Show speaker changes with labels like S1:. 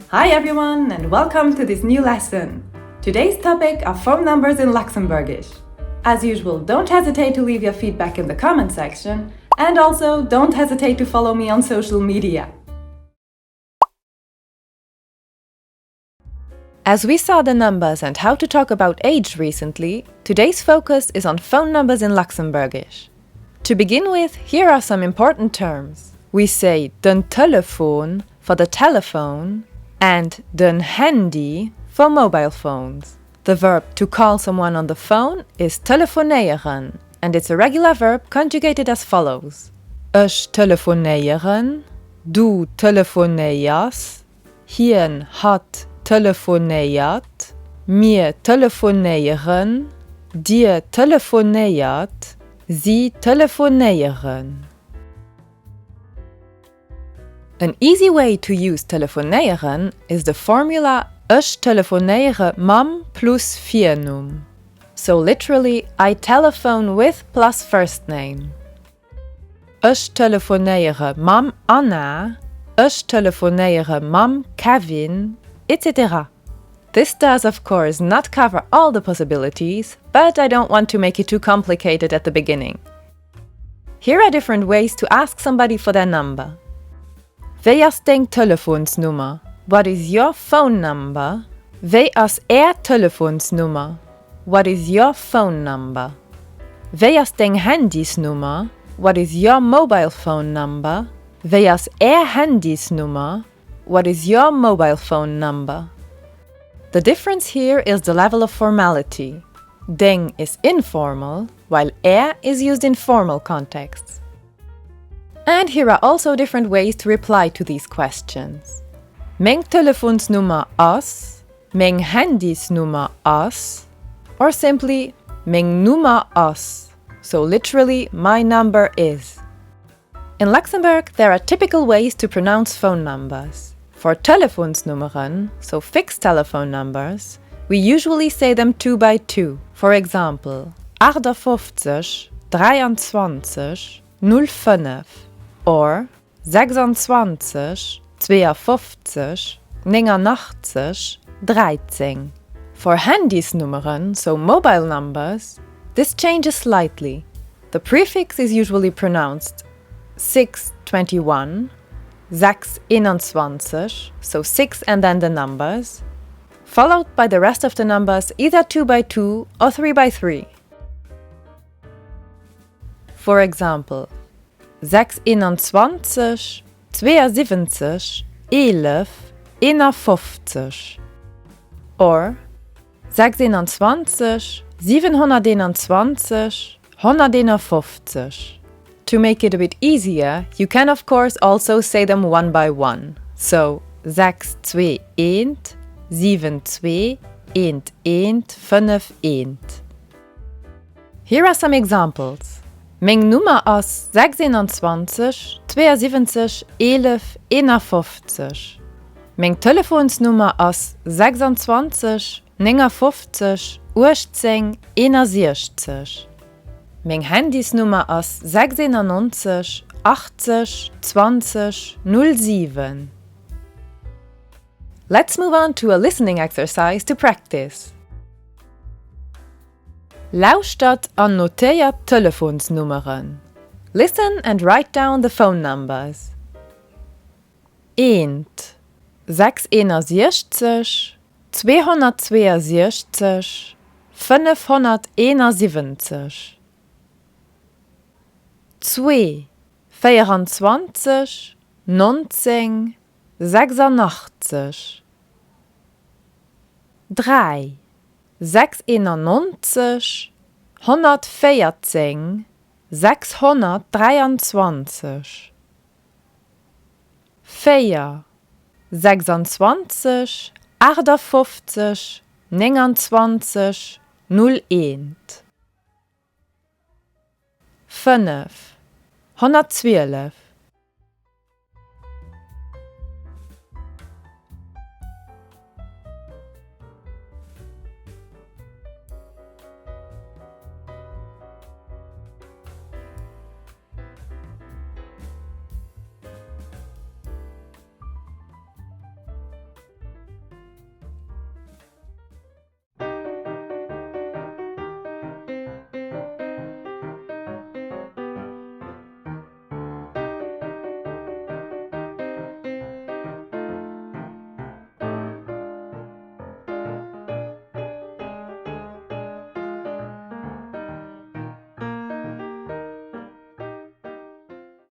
S1: Hi everyone and welcome to this new lesson. Today's topic are phone numbers in Lëtzebuergesch. As usual, don't hesitate to leave your feedback in the comment section and also don't hesitate to follow me on social media.
S2: As we saw the numbers and how to talk about age recently, today's focus is on phone numbers in Lëtzebuergesch. To begin with, here are some important terms. We say den Telefon for the telephone and den Handy for mobile phones. The verb to call someone on the phone is telefoneren, and it's a regular verb conjugated as follows. Ich telefoneren, du telefonierst, hien hat telefoniert, mir telefonieren, dir telefoniert, sie telefonieren. An easy way to use telefonieren is the formula Ich telefoniere mam plus Firnum. So literally, I telephone with plus first name. Ich telefoniere mam Anna, ich telefoniere mam Kevin, etc. This does, of course, not cover all the possibilities, but I don't want to make it too complicated at the beginning. Here are different ways to ask somebody for their number. Wéi is deng Telefonsnummer? What is your phone number? Wéi is Telefonsnummer? What is your phone number? Wéi is deng Handysnummer? What is your mobile phone number? Wéi is Handysnummer? What is your mobile phone number? The difference here is the level of formality. Deng is informal, while is used in formal contexts. And here are also different ways to reply to these questions. Meng Telefonsnummer as, meng Handysnummer as, or simply meng Nummer as, so literally my number is. In Luxembourg, there are typical ways to pronounce phone numbers. For Telefonsnummern, so fixed telephone numbers, we usually say them 2 by 2. For example, 58 23 05 or 26 52 89 13. For Handysnummern, so mobile numbers, this changes slightly. The prefix is usually pronounced 621, 621, so 6 and then the numbers, followed by the rest of the numbers either 2 by 2 or 3 by 3. For example, 621, 72, 11, 51 or 621, 721, 151. To make it a bit easier, you can of course also say them one by one. So 621, 72, 11, 51. Here are some examples. Meng Nummer is 26 72 11 51. Meng Telefonsnummer is 26 59 18 61. Meng Handysnummer is 96 80 20 07. Let's move on to a listening exercise to practice. Lauscht an notéiert Telefonsnummern. Listen and write down the phone numbers. 1 661 262 571 2 24 19 86 3 691 114 623 4 26 58 29 01 5 112